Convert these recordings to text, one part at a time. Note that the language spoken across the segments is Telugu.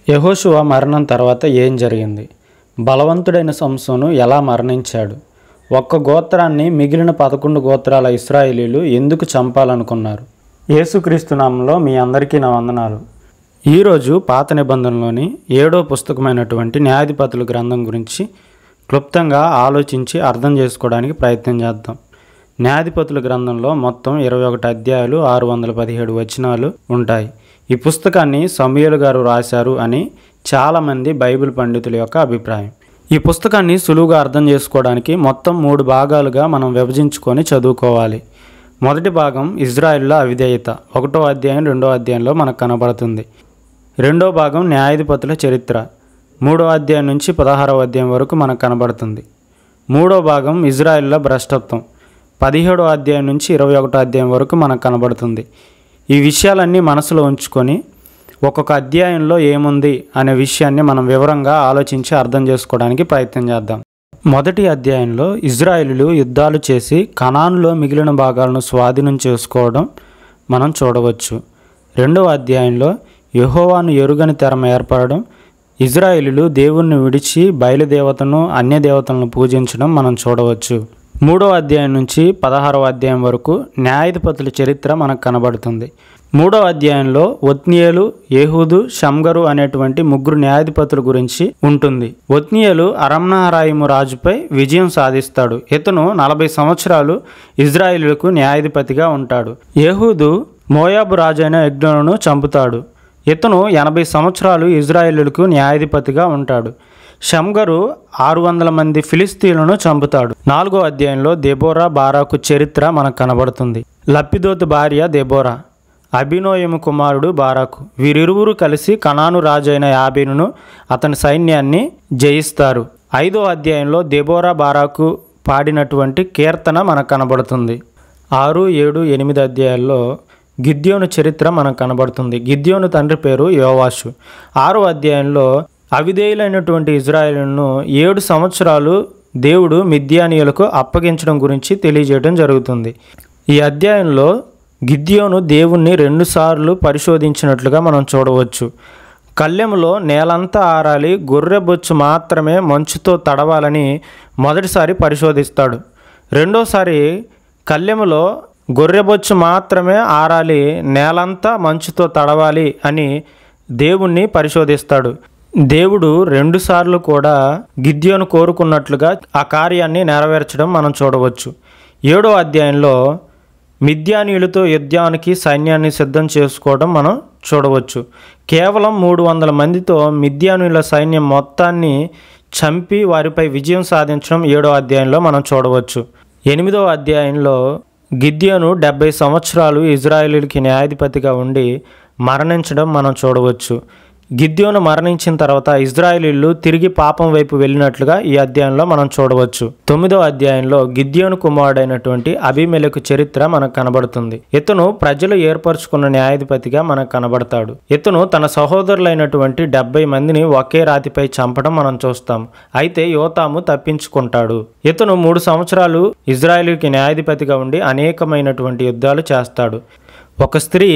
యెహోషువ మరణం తర్వాత ఏం జరిగింది? బలవంతుడైన సంసోను ఎలా మరణించాడు? ఒక్క గోత్రాన్ని మిగిలిన 11 గోత్రాల ఇశ్రాయేలీలు ఎందుకు చంపాలనుకున్నారు? యేసుక్రీస్తు నామంలో మీ అందరికీ నా వందనాలు. ఈరోజు పాత నిబంధనలోని 7వ పుస్తకమైనటువంటి న్యాయాధిపతుల గ్రంథం గురించి క్లుప్తంగా ఆలోచించి అర్థం చేసుకోవడానికి ప్రయత్నం చేద్దాం. న్యాయాధిపతుల గ్రంథంలో మొత్తం 21 అధ్యాయాలు 617 వచనాలు ఉంటాయి. ఈ పుస్తకాన్ని సమూయేలు గారు రాశారు అని చాలామంది బైబిల్ పండితుల యొక్క అభిప్రాయం. ఈ పుస్తకాన్ని సులువుగా అర్థం చేసుకోవడానికి మొత్తం 3 భాగాలుగా మనం విభజించుకొని చదువుకోవాలి. మొదటి భాగం ఇజ్రాయేలుల అవిధేయత, 1వ అధ్యాయం 2వ అధ్యాయంలో మనకు కనబడుతుంది. రెండో భాగం న్యాయాధిపతుల చరిత్ర, 3వ అధ్యాయం నుంచి 16వ అధ్యాయం వరకు మనకు కనబడుతుంది. మూడో భాగం ఇజ్రాయేలుల భ్రష్టత్వం, 17వ అధ్యాయం నుంచి 21వ అధ్యాయం వరకు మనకు కనబడుతుంది. ఈ విషయాలన్నీ మనసులో ఉంచుకొని ఒక్కొక్క అధ్యాయంలో ఏముంది అనే విషయాన్ని మనం వివరంగా ఆలోచించి అర్థం చేసుకోవడానికి ప్రయత్నం చేద్దాం. మొదటి అధ్యాయంలో ఇజ్రాయేలీలు యుద్ధాలు చేసి కనానులో మిగిలిన భాగాలను స్వాధీనం చేసుకోవడం మనం చూడవచ్చు. రెండవ అధ్యాయంలో యెహోవాను ఎరుగని తెరం ఏర్పడడం, ఇజ్రాయేలీలు దేవుణ్ణి విడిచి బయలుదేవతను అన్యదేవతలను పూజించడం మనం చూడవచ్చు. 3వ అధ్యాయం నుంచి 16వ అధ్యాయం వరకు న్యాయాధిపతుల చరిత్ర మనకు కనబడుతుంది. 3వ అధ్యాయంలో ఒత్నీయేలు, ఏహూదు, షమ్గరు అనేటువంటి 3 న్యాయాధిపతుల గురించి ఉంటుంది. ఒత్నీయేలు అరమ్నహరాయిము రాజుపై విజయం సాధిస్తాడు. ఇతను 40 సంవత్సరాలు ఇజ్రాయేలులకు న్యాయాధిపతిగా ఉంటాడు. ఏహూదు మోయాబు రాజైన ఎగ్లోనును చంపుతాడు. ఇతను 80 సంవత్సరాలు ఇజ్రాయేలులకు న్యాయాధిపతిగా ఉంటాడు. షమ్గరు 600 మంది ఫిలిస్తీన్లను చంపుతాడు. 4వ అధ్యాయంలో దెబోరా, బారాకు చరిత్ర మనకు కనబడుతుంది. లప్పిదోతు భార్య దెబోరా, అబీనోయము కుమారుడు బారాకు, వీరిరువురు కలిసి కనాను రాజైన యాబీనును అతని సైన్యాన్ని జయిస్తారు. 5వ అధ్యాయంలో దెబోరా, బారాకు పాడినటువంటి కీర్తన మనకు కనబడుతుంది. 6, 7, 8 అధ్యాయాల్లో గిద్యోను చరిత్ర మనకు కనబడుతుంది. గిద్యోను తండ్రి పేరు యోవాషు. 6వ అధ్యాయంలో అవిధేయులైనటువంటి ఇజ్రాయేలును 7 సంవత్సరాలు దేవుడు మిద్యానీయులకు అప్పగించడం గురించి తెలియజేయడం జరుగుతుంది. ఈ అధ్యాయంలో గిద్యోను దేవుణ్ణి 2 సార్లు పరిశోధించినట్లుగా మనం చూడవచ్చు. కళ్ళెములో నేలంతా ఆరాలి, గొర్రెబొచ్చు మాత్రమే మంచుతో తడవాలని మొదటిసారి పరిశోధిస్తాడు. రెండోసారి కళ్ళెములో గొర్రెబొచ్చు మాత్రమే ఆరాలి, నేలంతా మంచుతో తడవాలి అని దేవుణ్ణి పరిశోధిస్తాడు. దేవుడు 2 సార్లు కూడా గిద్యోను కోరుకున్నట్లుగా ఆ కార్యాన్ని నెరవేర్చడం మనం చూడవచ్చు. 7వ అధ్యాయంలో మిద్యానీయులతో యుద్ధానికి సైన్యాన్ని సిద్ధం చేసుకోవడం మనం చూడవచ్చు. కేవలం 300 మందితో మిద్యానీయుల సైన్యం మొత్తాన్ని చంపి వారిపై విజయం సాధించడం 7వ అధ్యాయంలో మనం చూడవచ్చు. 8వ అధ్యాయంలో గిద్యోను 70 సంవత్సరాలు ఇజ్రాయేలీలకి న్యాయాధిపతిగా ఉండి మరణించడం మనం చూడవచ్చు. గిద్యోను మరణించిన తర్వాత ఇజ్రాయేలీలు తిరిగి పాపం వైపు వెళ్ళినట్లుగా ఈ అధ్యాయంలో మనం చూడవచ్చు. 9వ అధ్యాయంలో గిద్యోను కుమారుడైనటువంటి అబీమెలెకు చరిత్ర మనకు కనబడుతుంది. ఇతను ప్రజలు ఏర్పరచుకున్న న్యాయాధిపతిగా మనకు కనబడతాడు. ఇతను తన సహోదరులైనటువంటి 70 మందిని ఒకే రాతిపై చంపడం మనం చూస్తాం. అయితే యోతాము తప్పించుకుంటాడు. ఇతను 3 సంవత్సరాలు ఇజ్రాయేలుకి న్యాయాధిపతిగా ఉండి అనేకమైనటువంటి యుద్ధాలు చేస్తాడు. ఒక స్త్రీ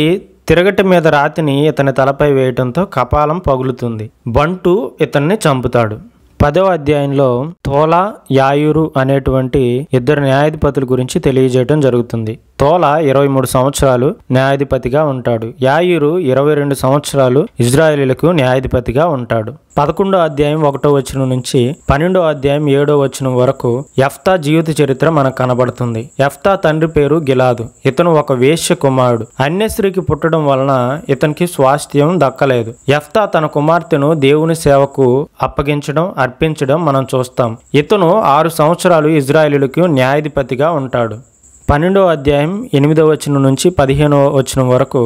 తిరగటి మీద రాతిని ఇతని తలపై వేయడంతో కపాలం పగులుతుంది. బంటు ఇతన్ని చంపుతాడు. 10వ అధ్యాయంలో తోలా, యాయూరు అనేటువంటి 2 న్యాయాధిపతుల గురించి తెలియజేయడం జరుగుతుంది. తోలా 23 సంవత్సరాలు న్యాయాధిపతిగా ఉంటాడు. యాయూరు 22 సంవత్సరాలు ఇజ్రాయేలీలకు న్యాయాధిపతిగా ఉంటాడు. 11వ అధ్యాయం 1వ వచనం నుంచి 12వ అధ్యాయం 7వ వచనం వరకు యెఫ్తా జీవిత చరిత్ర మనకు కనబడుతుంది. యెఫ్తా తండ్రి పేరు గిలాదు. ఇతను ఒక వేశ్య కుమారుడు. అన్యస్త్రీకి పుట్టడం వలన ఇతనికి స్వాస్థ్యం దక్కలేదు. యెఫ్తా తన కుమార్తెను దేవుని సేవకు అర్పించడం మనం చూస్తాం. ఇతను 6 సంవత్సరాలు ఇజ్రాయేలీలకు న్యాయాధిపతిగా ఉంటాడు. 12వ అధ్యాయం 8వ వచనం నుంచి 15వ వచనం వరకు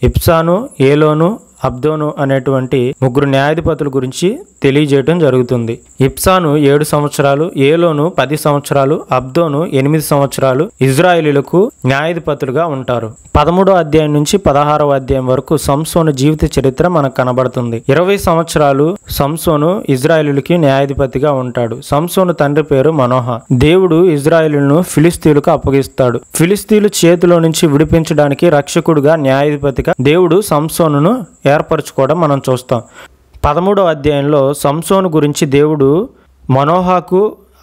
ఇబ్సాను, ఏలోను, అబ్దోను అనేటువంటి 3 న్యాయాధిపతుల గురించి తెలియజేయడం జరుగుతుంది. ఇబ్సాను 7 సంవత్సరాలు, ఏలోను 10 సంవత్సరాలు, అబ్దోను 8 సంవత్సరాలు ఇజ్రాయేలీలకు న్యాయాధిపతులుగా ఉంటారు. 13వ అధ్యాయం నుంచి 16వ అధ్యాయం వరకు సంసోను జీవిత చరిత్ర మనకు కనబడుతుంది. 20 సంవత్సరాలు సంసోను ఇజ్రాయేలీలకి న్యాయాధిపతిగా ఉంటాడు. సంసోను తండ్రి పేరు మనోహ. దేవుడు ఇజ్రాయేలును ఫిలిస్తీన్లకు అప్పగిస్తాడు. ఫిలిస్తీన్ల చేతిలో నుంచి విడిపించడానికి రక్షకుడుగా న్యాయాధిపతిగా దేవుడు సంసోనును ఏర్పరచుకోవడం మనం చూస్తాం. 13వ అధ్యాయంలో సంసోను గురించి దేవుడు మనోహకు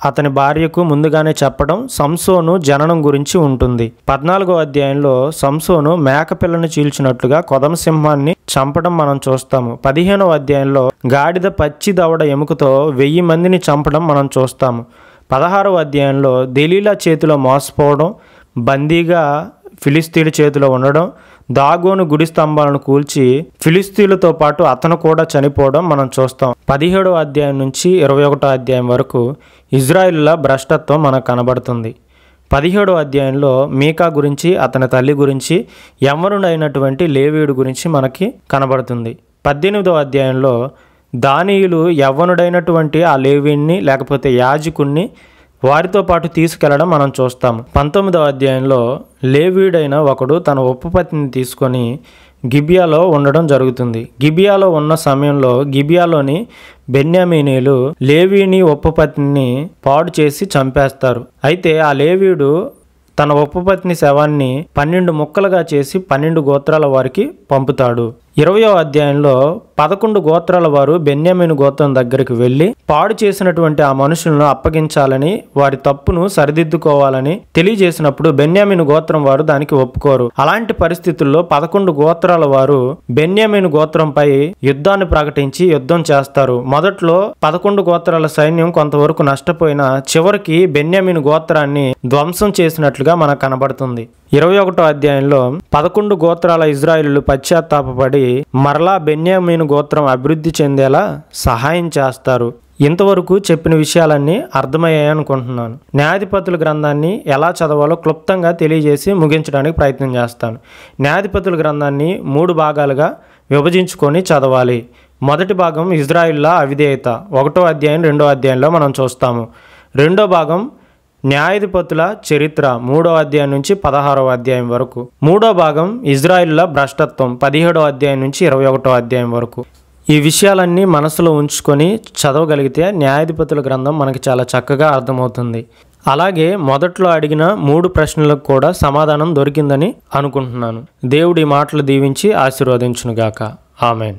అతని భార్యకు ముందుగానే చెప్పడం సంసోను జననం గురించి ఉంటుంది. 14వ అధ్యాయంలో సంసోను మేకపిల్లను చీల్చినట్లుగా కొదమసింహాన్ని చంపడం మనం చూస్తాము. 15వ అధ్యాయంలో గాడిద పచ్చి దవడ ఎముకతో 1000 మందిని చంపడం మనం చూస్తాము. 16వ అధ్యాయంలో దెలీలా చేతిలో మోసపోవడం, బందీగా ఫిలిస్తీన్ల చేతిలో ఉండడం, దాగోను గుడి స్తంభాలను కూల్చి ఫిలిస్తీన్లతో పాటు అతను కూడా చనిపోవడం మనం చూస్తాం. 17వ అధ్యాయం నుంచి 21వ అధ్యాయం వరకు ఇజ్రాయిలుల భ్రష్టత్వం మనకు కనబడుతుంది. 17వ అధ్యాయంలో మీకా గురించి, అతని తల్లి గురించి, యవ్వనుడైనటువంటి లేవీయుడు గురించి మనకి కనబడుతుంది. 18వ అధ్యాయంలో దానియేలు యవ్వనుడైనటువంటి ఆ లేవీయుణ్ణి లేకపోతే యాజకుణ్ణి వారితో పాటు తీసుకెళ్లడం మనం చూస్తాము. 19వ అధ్యాయంలో లేవీయుడైన ఒకడు తన ఉపపత్నిని తీసుకొని గిబియాలో ఉండడం జరుగుతుంది. గిబియాలో ఉన్న సమయంలో గిబియాలోని బెన్యామీనీలు లేవీని ఉపపత్నిని పాడు చేసి చంపేస్తారు. అయితే ఆ లేవీయుడు తన ఉపపత్ని శవాన్ని 12 ముక్కలుగా చేసి 12 గోత్రాల వారికి పంపుతాడు. 20వ అధ్యాయంలో 11 గోత్రాల వారు బెన్యామీను గోత్రం దగ్గరికి వెళ్ళి పాడు చేసినటువంటి ఆ మనుషులను అప్పగించాలని, వారి తప్పును సరిదిద్దుకోవాలని తెలియజేసినప్పుడు బెన్యామీను గోత్రం వారు దానికి ఒప్పుకోరు. అలాంటి పరిస్థితుల్లో 11 గోత్రాల వారు బెన్యామీను గోత్రంపై యుద్ధాన్ని ప్రకటించి యుద్ధం చేస్తారు. మొదట్లో 11 గోత్రాల సైన్యం కొంతవరకు నష్టపోయినా చివరికి బెన్యామీను గోత్రాన్ని ధ్వంసం చేసినట్లుగా మనకు కనబడుతుంది. 21వ అధ్యాయంలో 11 గోత్రాల ఇజ్రాయేలీయులు పశ్చాత్తాపపడి మరలా బెన్యామీను గోత్రం అభివృద్ధి చెందేలా సహాయం చేస్తారు. ఇంతవరకు చెప్పిన విషయాలన్నీ అర్థమయ్యాయి అనుకుంటున్నాను. న్యాయాధిపతుల గ్రంథాన్ని ఎలా చదవాలో క్లుప్తంగా తెలియజేసి ముగించడానికి ప్రయత్నం చేస్తాను. న్యాయాధిపతుల గ్రంథాన్ని 3 భాగాలుగా విభజించుకొని చదవాలి. మొదటి భాగం ఇజ్రాయిల్ల అవిధేయత, 1వ అధ్యాయం 2వ అధ్యాయంలో మనం చూస్తాము. రెండో భాగం న్యాయాధిపతుల చరిత్ర, 3వ అధ్యాయం నుంచి 16వ అధ్యాయం వరకు. మూడో భాగం ఇజ్రాయిల్ల భ్రష్టత్వం, 17వ అధ్యాయం నుంచి 21వ అధ్యాయం వరకు. ఈ విషయాలన్నీ మనసులో ఉంచుకొని చదవగలిగితే న్యాయాధిపతుల గ్రంథం మనకి చాలా చక్కగా అర్థమవుతుంది. అలాగే మొదట్లో అడిగిన 3 ప్రశ్నలకు కూడా సమాధానం దొరికిందని అనుకుంటున్నాను. దేవుడి మాటలు దీవించి ఆశీర్వదించునుగాక. ఆమెన్.